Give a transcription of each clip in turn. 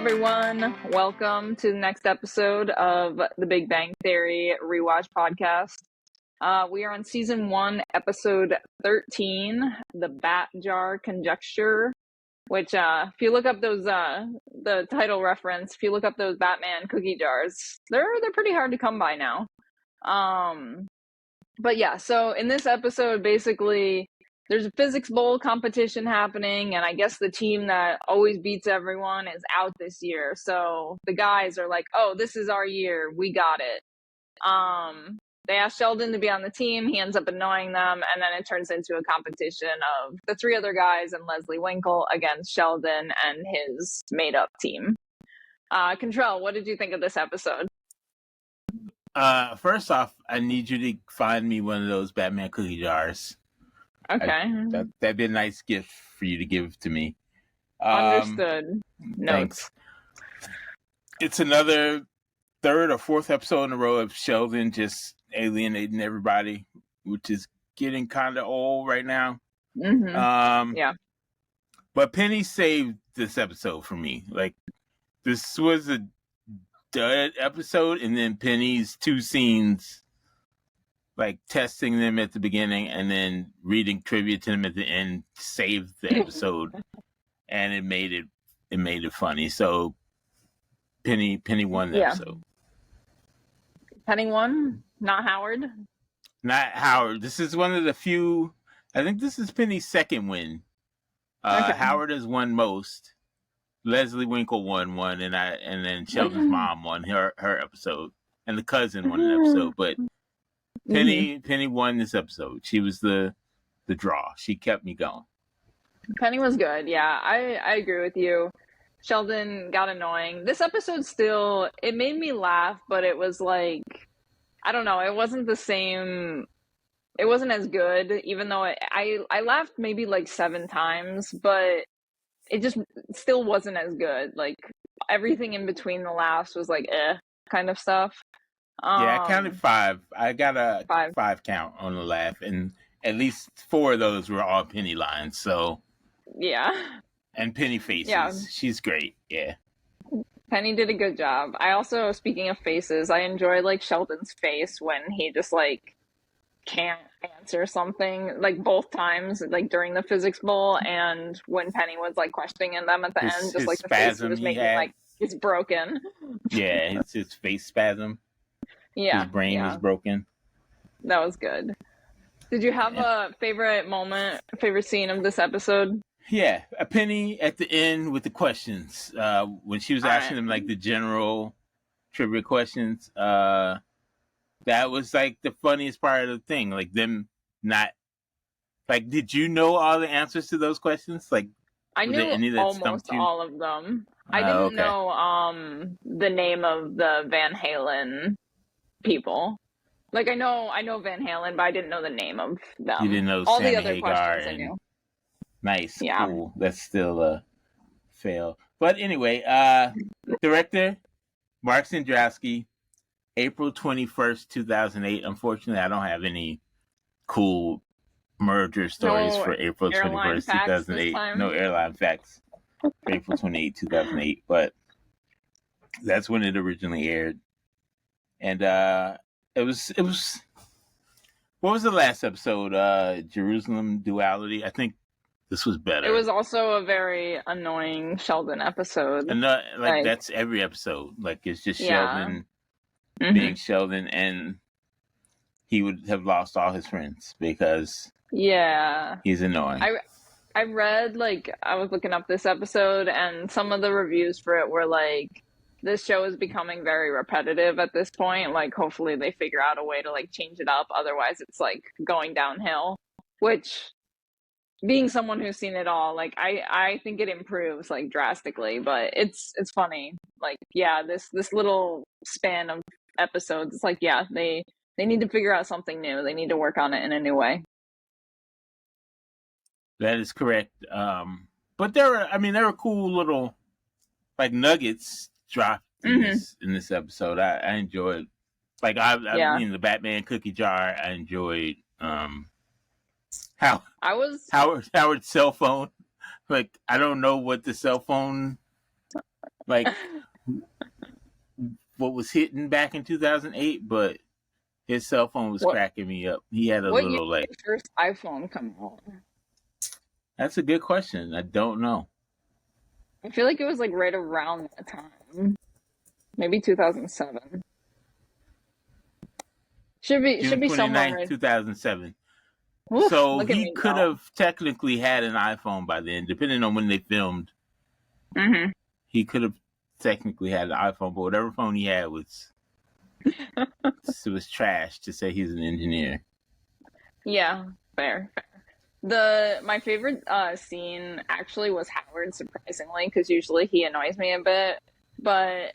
everyone. Welcome to the next episode of the Big Bang Theory Rewatch podcast. We are on season 1, episode 13, the Bat Jar Conjecture, which if you look up those the title reference, if you look up those Batman cookie jars, they're pretty hard to come by now. But yeah, so in this episode, basically, there's a physics bowl competition happening, and I guess the team that always beats everyone is out this year. So the guys are like, "Oh, this is our year. We got it." They ask Sheldon to be on the team. He ends up annoying them, and then it turns into a competition of the 3 other guys and Leslie Winkle against Sheldon and his made-up team. Contrell, what did you think of this episode? First off, I need you to find me one of those Batman cookie jars. Okay. That'd be a nice gift for you to give to me. Understood. Notes. Thanks. It's another 3rd or 4th episode in a row of Sheldon just alienating everybody, which is getting kind of old right now. Mm-hmm. Yeah. But Penny saved this episode for me. Like, this was a dud episode, and then Penny's 2 scenes, like testing them at the beginning and then reading trivia to them at the end, saved the episode, and it made it funny. So Penny won the episode. Penny won, not Howard. Not Howard. This is one of the few. I think this is Penny's 2nd win. Okay. Howard has won most. Leslie Winkle won one, and then Sheldon's mom won her episode, and the cousin won an episode, but Penny won this episode. She was the draw. She kept me going. Penny was good. Yeah, I agree with you. Sheldon got annoying. This episode still, it made me laugh, but it was like, I don't know, it wasn't the same. It wasn't as good, even though I laughed maybe like 7 times, but it just still wasn't as good. Like, everything in between the laughs was like, kind of stuff. Yeah, I counted 5. I got a 5 count on the laugh, and at least 4 of those were all Penny lines. So yeah, and Penny faces. Yeah. She's great. Yeah, Penny did a good job. I also, speaking of faces, I enjoy like Sheldon's face when he just like can't answer something, like both times, like during the physics bowl and when Penny was like questioning them at the end, just like the face he was making, like it's broken. Yeah, it's his face spasm. Yeah, his brain was broken. That was good. Did you have a favorite moment, favorite scene of this episode? Yeah, a Penny at the end with the questions. When she was asking them like the general trivia questions. That was like the funniest part of the thing. Like them not like, did you know all the answers to those questions? Like, I knew almost all of them. I didn't know the name of the Van Halen people. Like, I know Van Halen, but I didn't know the name of them. You didn't know all Sammy the other Hagar questions I knew. Nice, yeah. Cool. That's still a fail. But anyway, director Mark Sandrasky, April 21st, 2008. Unfortunately, I don't have any cool merger stories for April 21st, 2008. No airline facts for April 28, 2008. But that's when it originally aired. And it was. What was the last episode? Jerusalem Duality. I think this was better. It was also a very annoying Sheldon episode. And like that's every episode. Like, it's just Sheldon being Sheldon, and he would have lost all his friends because he's annoying. I read, like, I was looking up this episode, and some of the reviews for it were like, this show is becoming very repetitive at this point. Like, hopefully they figure out a way to like change it up. Otherwise it's like going downhill, which, being someone who's seen it all, like I think it improves like drastically, but it's funny. Like, this little span of episodes, it's like, they need to figure out something new. They need to work on it in a new way. That is correct. But there were cool little like nuggets dropped in this episode. I enjoyed, like, I mean, the Batman cookie jar. I enjoyed Howard's cell phone. Like, I don't know what the cell phone like what was hitting back in 2008, but his cell phone was What cracking me up. He had a what year little like. did the first iPhone come out? That's a good question. I don't know. I feel like it was like right around that time. Maybe 2007. Should June be somewhere 29th, right. 2007. Oof, So look at he me could go. have technically had an iPhone by then, depending on when they filmed. Hmm. He could have technically had an iPhone, but whatever phone he had was trash. To say he's an engineer. Yeah, fair. My favorite scene actually was Howard, surprisingly, because usually he annoys me a bit. But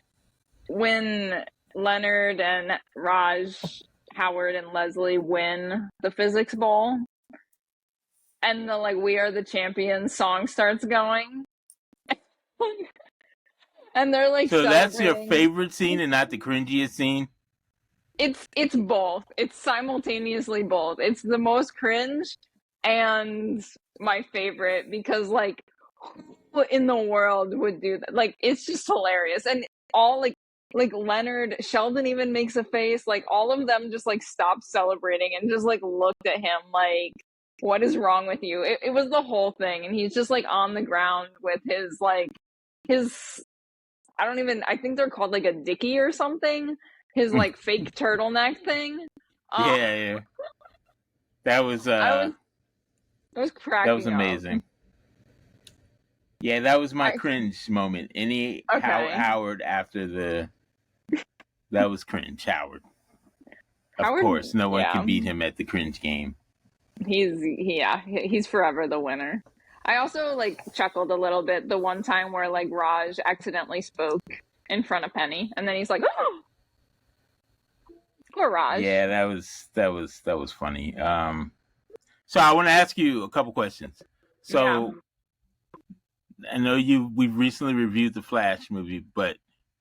when Leonard and Raj, Howard and Leslie win the physics bowl, and the like "We Are the Champions" song starts going, and they're like So that's your celebrating. favorite scene and not the cringiest scene? It's both. It's simultaneously both. It's the most cringe and my favorite because like who in the world would do that? Like it's just hilarious. And all like Leonard, Sheldon even makes a face. Like all of them just like stopped celebrating and just like looked at him like what is wrong with you? It was the whole thing and he's just like on the ground with his like his I think they're called like a dicky or something. His like fake turtleneck thing. Uh, Yeah, yeah. That was I was that was cracking up. amazing. Yeah, that was my I cringe moment. Any okay. Howard after that was cringe. Howard. Of Howard, course, no one yeah. can beat him at the cringe game. He's forever the winner. I also like chuckled a little bit the one time where like Raj accidentally spoke in front of Penny and then he's like, "Oh, poor Raj." Yeah, that was funny. So I want to ask you a couple questions. Yeah. So I know we've recently reviewed the Flash movie, but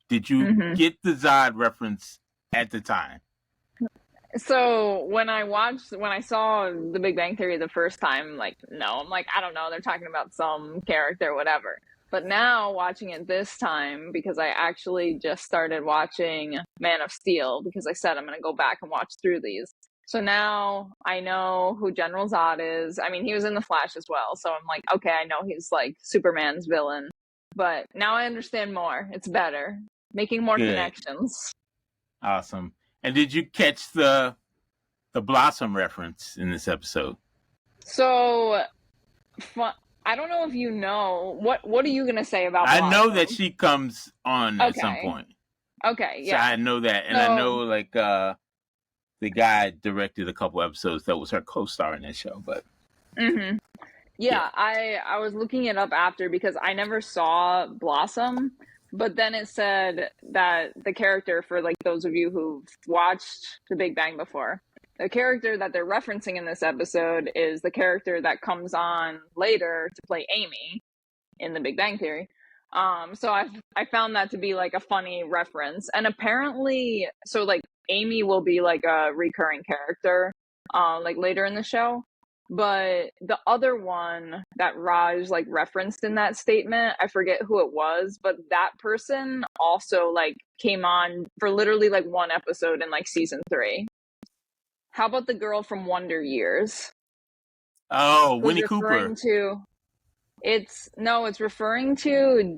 did you Hmm. get the Zod reference at the time? So when I saw The Big Bang Theory the first time, like, no, I'm like, I don't know, they're talking about some character, whatever. But now watching it this time, because I actually just started watching Man of Steel, because I said I'm going to go back and watch through these. So now I know who General Zod is. I mean, he was in The Flash as well. So I'm like, okay, I know he's like Superman's villain. But now I understand more. It's better. Making more Good, connections. awesome. And did you catch the Blossom reference in this episode? So I don't know if you know what are you gonna say about I know that Blossom? she comes on at some Okay, point, okay, so yeah. I know that, and I know So like the guy directed a couple episodes that was her co-star in that show. But hmm yeah, yeah, I was looking it up after because I never saw Blossom, but then it said that the character for like those of you who've watched The Big Bang before, the character that they're referencing in this episode is the character that comes on later to play Amy in The Big Bang Theory. So I found that to be like a funny reference, and apparently, so like Amy will be like a recurring character, like later in the show. But the other one that Raj like referenced in that statement, I forget who it was, but that person also like came on for literally like one episode in like season 3. How about the girl from Wonder Years? oh, Who's Winnie referring Cooper. to it's referring to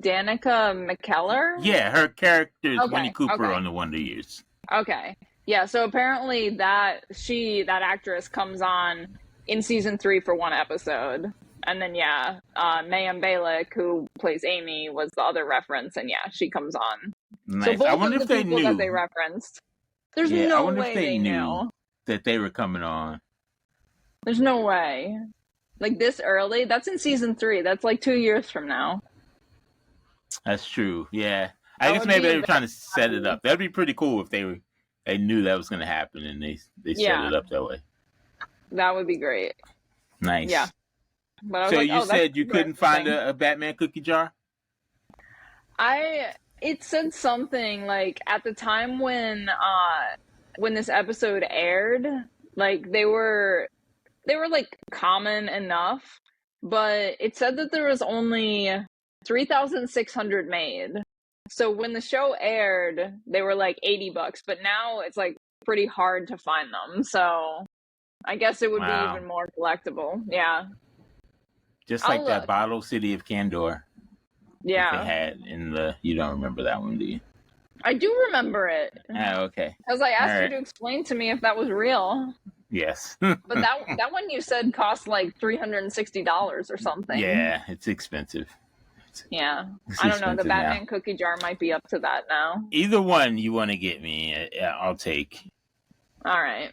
Danica McKellar. Yeah, her character is Winnie Okay, Cooper okay, on the Wonder Years. okay. Yeah, so apparently that actress comes on in season 3 for one episode. And then yeah, Mayim Bialik, who plays Amy, was the other reference, and yeah, she comes on. So Nice. I both wonder of if the they people that they knew. referenced, there's Yeah, I no wonder if way they they knew knew. that they were coming on. There's no way. Like this early? That's in season 3. That's like 2 years from now. That's true. Yeah, I That guess would maybe be they were trying very to set it funny. up. That'd be pretty cool if they knew that was going to happen and they set Yeah, it up that way. that would be great. Yeah. Nice. But I was So like, you oh, that's said you couldn't find interesting. a Batman cookie jar? It said something like at the time when this episode aired, like they were like common enough, but it said that there was only 3,600 made. So when the show aired, they were like $80, but now it's like pretty hard to find them. So I guess it would be Wow. even more collectible. Yeah. Just I'll like that look. Bottle City of Candor that they Yeah. had in the. You don't remember that one, do you? I do remember it. Oh, okay. Because I asked All you right. to explain to me if that was real. Yes. But that one you said cost like $360 or something. Yeah, it's expensive. Yeah. It's I don't know. The expensive Batman now. cookie jar might be up to that now. Either one you want to get me, I'll take. All right.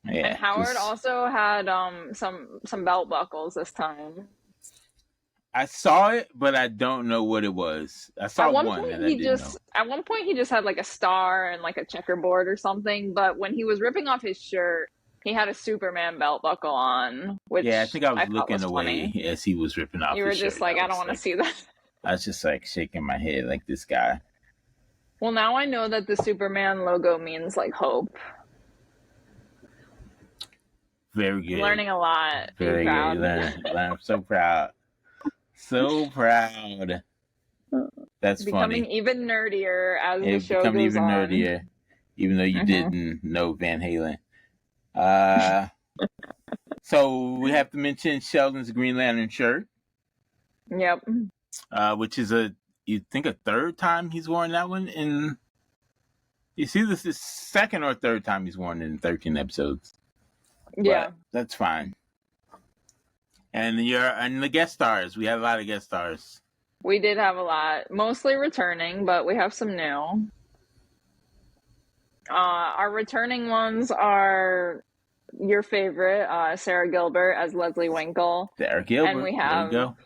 Yeah. And Howard also had some belt buckles this time. I saw it, but I don't know what it was. I saw one and I didn't know. At one point he just had like a star and like a checkerboard or something, but when he was ripping off his shirt, he had a Superman belt buckle on, which Yeah, I think I was looking was away funny. as he was ripping off You were his just shirt. like, I don't want to see that. I was just like shaking my head like this guy. Well, now I know that the Superman logo means like hope. Very good. Learning a lot. Very good. I'm so proud. So proud. That's becoming funny. Even nerdier as the show becoming goes even on. nerdier, even though you didn't know Van Halen. So we have to mention Sheldon's Green Lantern shirt. Yep. Which is you think a third time he's worn that one in. You see, this is second or third time he's worn it in 13 episodes. Yeah, but that's fine. And the guest stars. We had a lot of guest stars. We did have a lot, mostly returning, but we have some new. Our returning ones are your favorite, Sarah Gilbert as Leslie Winkle. Sarah Gilbert. And there you go.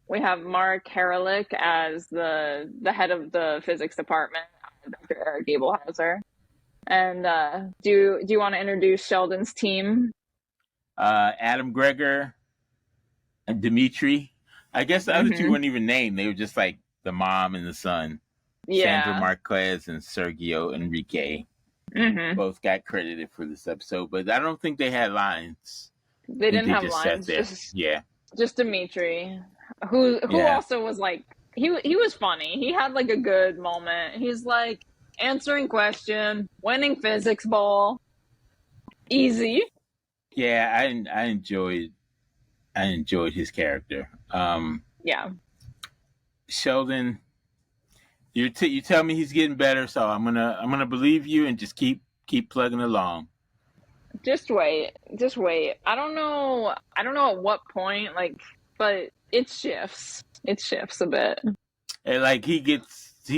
We have Mark Herelick as the head of the physics department, Dr. Eric Abelhauser. And do you want to introduce Sheldon's team? Adam Greger and Dimitri. I guess the other two weren't even named. They were just like the mom and the son. Yeah. Sandra Marquez and Sergio Enrique. Both got credited for this episode, but I don't think they had lines. They didn't have lines. Just Dimitri, who also was like he was funny. He had like a good moment. He's like answering question, winning physics bowl, easy. Yeah, I enjoyed his character. Yeah. Sheldon, you tell me he's getting better, so I'm gonna believe you and just keep plugging along. Just wait. I don't know at what point, but it shifts. It shifts a bit. And like he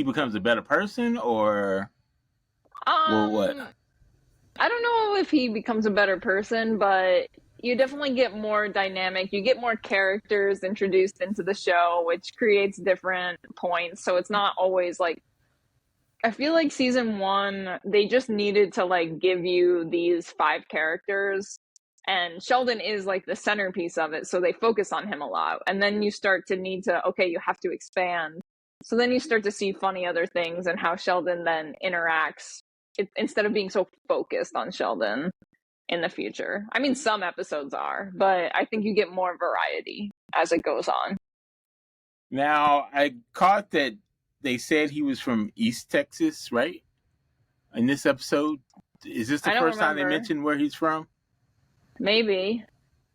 becomes a better person, or what? I don't know if he becomes a better person, but you definitely get more dynamic. You get more characters introduced into the show, which creates different points. So it's not always like, I feel like season 1, they just needed to like give you these 5 characters, and Sheldon is like the centerpiece of it. So they focus on him a lot. And then you start to need to, you have to expand. So then you start to see funny other things and how Sheldon then interacts instead of being so focused on Sheldon in the future. I mean, some episodes are, but I think you get more variety as it goes on. Now, I caught that they said he was from East Texas, right? In this episode? Is this the first time they mentioned where he's from? Maybe,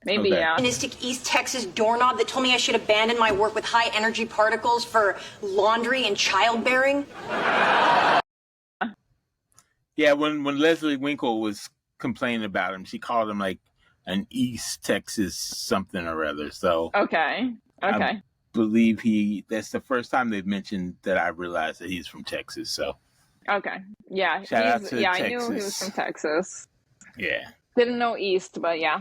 yeah. East Texas doorknob that told me I should abandon my work with high energy particles for laundry and childbearing. Yeah, when Leslie Winkle was complaining about him, she called him like an East Texas something or other. So okay. I believe that's the first time they've mentioned that I realized that he's from Texas. So okay, yeah, shout out to Texas. I knew he was from Texas. Yeah, didn't know East, but yeah,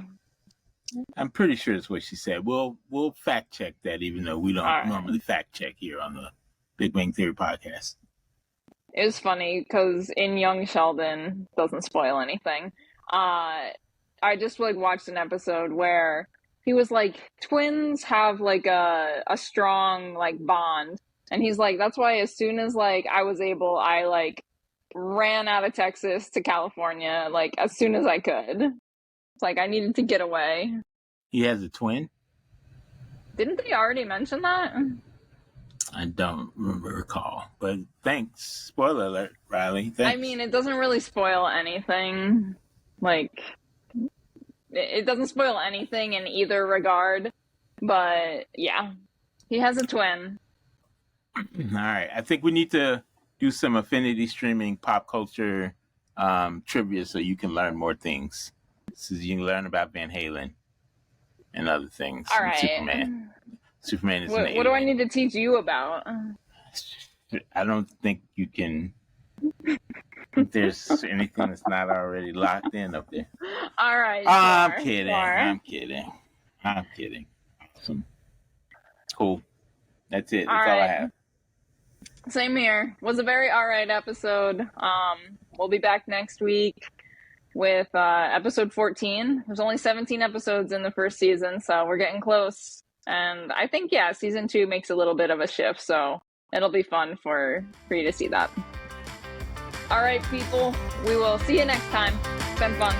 I'm pretty sure that's what she said. We'll fact check that, even though we don't normally fact check here on the Big Bang Theory podcast. It was funny because in Young Sheldon, doesn't spoil anything, I just like watched an episode where he was like, twins have like a strong like bond, and he's like, that's why as soon as like I was able, I like ran out of Texas to California like as soon as I could. It's like I needed to get away. He has a twin? Didn't they already mention that? I don't recall. But thanks. Spoiler alert, Riley. Thanks. I mean, it doesn't really spoil anything. Like, it doesn't spoil anything in either regard. But yeah, he has a twin. All right. I think we need to do some Affinity Streaming pop culture trivia so you can learn more things. So you can learn about Van Halen and other things. All right. Superman. Superman is an alien. What do I need to teach you about? I don't think you can. If there's anything that's not already locked in up there. All right. I'm sure, kidding. sure. I'm kidding. Awesome. Cool. That's it. That's all I have. Same here. Was a very alright episode. We'll be back next week with episode 14. There's only 17 episodes in the first season, so we're getting close. And I think, yeah, season 2 makes a little bit of a shift, so it'll be fun for you to see that. All right, people. We will see you next time. It's been fun.